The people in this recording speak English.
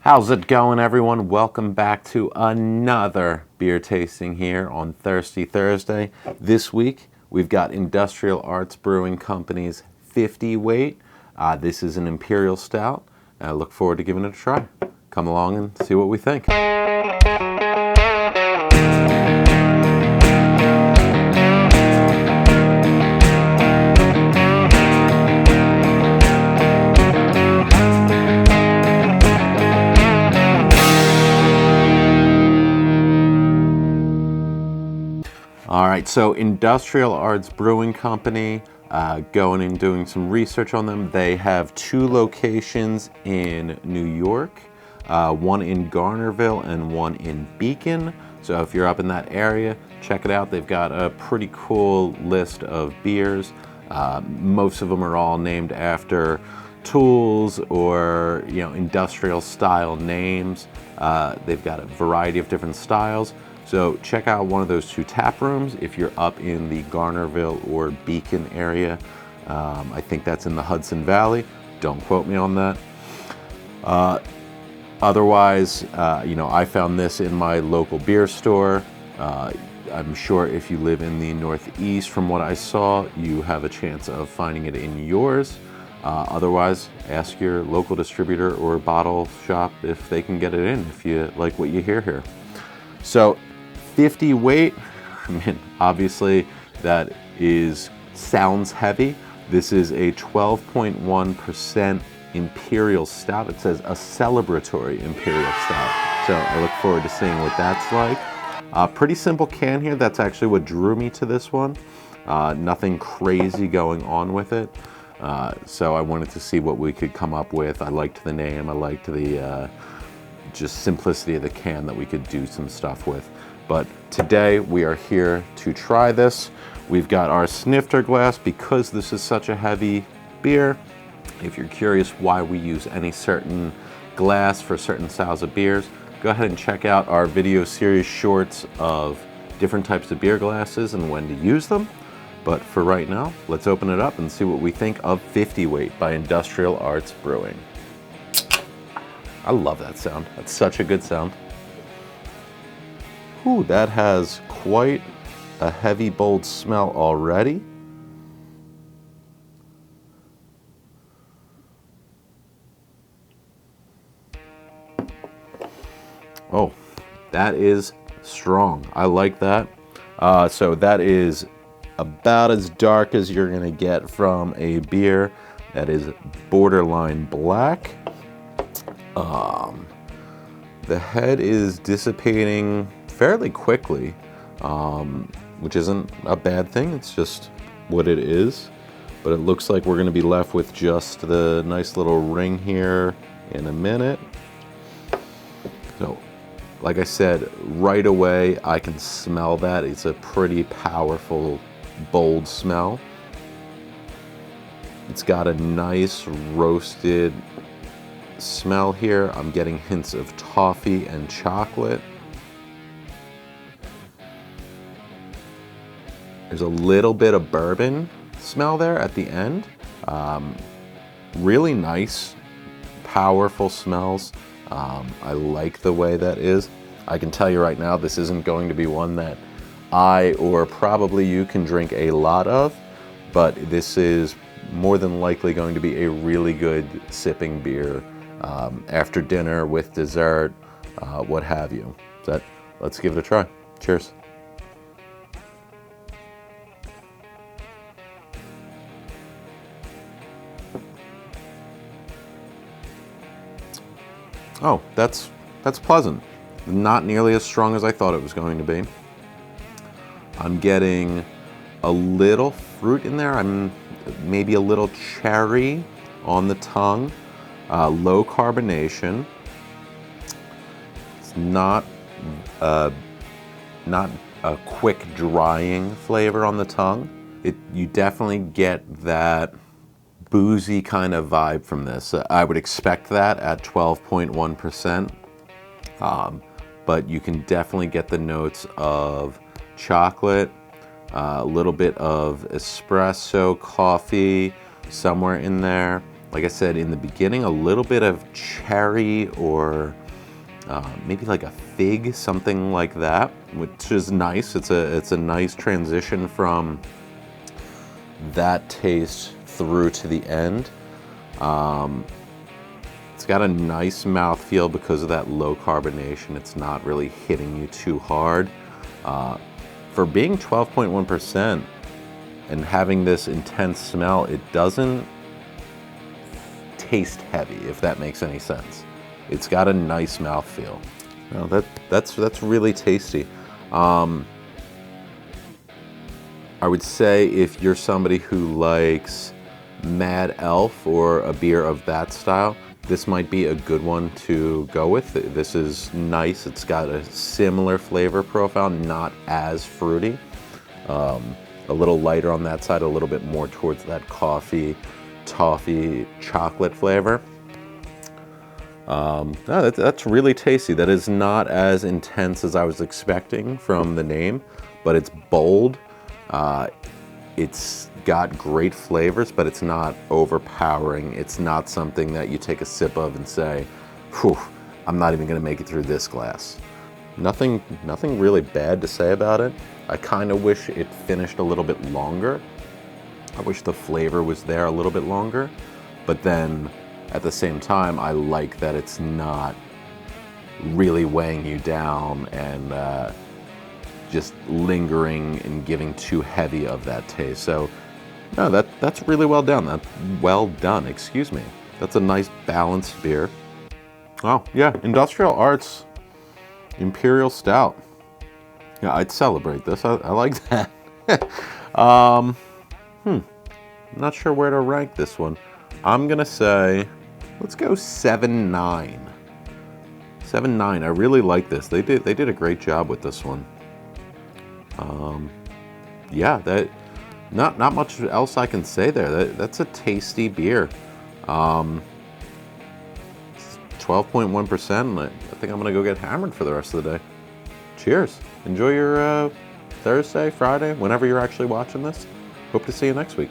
How's it going, everyone? Welcome back to another beer tasting here on Thirsty Thursday. This week, we've got Industrial Arts Brewing Company's 50 weight. This is an Imperial Stout. I look forward to giving it a try. Come along and see what we think. All right, so Industrial Arts Brewing Company, going and doing some research on them. They have two locations in New York, one in Garnerville and one in Beacon. So if you're up in that area, check it out. They've got a pretty cool list of beers. Most of them are all named after tools or industrial style names. They've got a variety of different styles. So check out one of those two tap rooms if you're up in the Garnerville or Beacon area. I think that's in the Hudson Valley. Don't quote me on that. Otherwise, I found this in my local beer store. I'm sure if you live in the Northeast, from what I saw, you have a chance of finding it in yours. Otherwise, ask your local distributor or bottle shop if they can get it in, if you like what you hear here. So 50 weight, I mean, obviously that sounds heavy. This is a 12.1% Imperial Stout. It says a celebratory Imperial Stout. So I look forward to seeing what that's like. Pretty simple can here. That's actually what drew me to this one. Nothing crazy going on with it. So I wanted to see what we could come up with. I liked the name. I liked the just simplicity of the can that we could do some stuff with. But today we are here to try this. We've got our snifter glass because this is such a heavy beer. If you're curious why we use any certain glass for certain styles of beers, go ahead and check out our video series shorts of different types of beer glasses and when to use them. But for right now, let's open it up and see what we think of 50 weight by Industrial Arts Brewing. I love that sound. That's such a good sound. Ooh, that has quite a heavy, bold smell already. Oh, that is strong. I like that. So that is about as dark as you're gonna get from a beer that is borderline black. The head is dissipating fairly quickly, which isn't a bad thing. It's just what it is. But it looks like we're gonna be left with just the nice little ring here in a minute. So, like I said, right away, I can smell that. It's a pretty powerful, bold smell. It's got a nice roasted smell here. I'm getting hints of toffee and chocolate. There's a little bit of bourbon smell there at the end. Really nice, powerful smells. I like the way that is. I can tell you right now, this isn't going to be one that I or probably you can drink a lot of, but this is more than likely going to be a really good sipping beer after dinner, with dessert, what have you. Let's give it a try. Cheers. Oh, that's pleasant. Not nearly as strong as I thought it was going to be. I'm getting a little fruit in there. I'm maybe a little cherry on the tongue. Low carbonation. It's not a quick drying flavor on the tongue. You definitely get that boozy kind of vibe from this. I would expect that at 12.1%, but you can definitely get the notes of chocolate, a little bit of espresso, coffee, somewhere in there. Like I said in the beginning, a little bit of cherry or maybe like a fig, something like that, which is nice. It's a nice transition from that taste through to the end. It's got a nice mouthfeel because of that low carbonation. It's not really hitting you too hard. For being 12.1% and having this intense smell, it doesn't taste heavy, if that makes any sense. It's got a nice mouthfeel. Well, that's really tasty. I would say if you're somebody who likes Mad Elf or a beer of that style, this might be a good one to go with. This is nice. It's got a similar flavor profile, not as fruity. A little lighter on that side, a little bit more towards that coffee, toffee, chocolate flavor. No, that's really tasty. That is not as intense as I was expecting from the name, but it's bold. It's got great flavors, but it's not overpowering. It's not something that you take a sip of and say, whew, I'm not even gonna make it through this glass. Nothing really bad to say about it. I kind of wish it finished a little bit longer. I wish the flavor was there a little bit longer, but then at the same time, I like that it's not really weighing you down and just lingering and giving too heavy of that taste. So no, that's really well done. Well done, excuse me. That's a nice balanced beer. Oh yeah, Industrial Arts Imperial Stout. Yeah, I'd celebrate this. I like that. Not sure where to rank this one. I'm gonna say, let's go 7.9. 7.9. I really like this. They did a great job with this one. Yeah, not much else I can say there. That's a tasty beer. 12.1%. I think I'm gonna go get hammered for the rest of the day. Cheers. Enjoy your Thursday, Friday, whenever you're actually watching this. Hope to see you next week.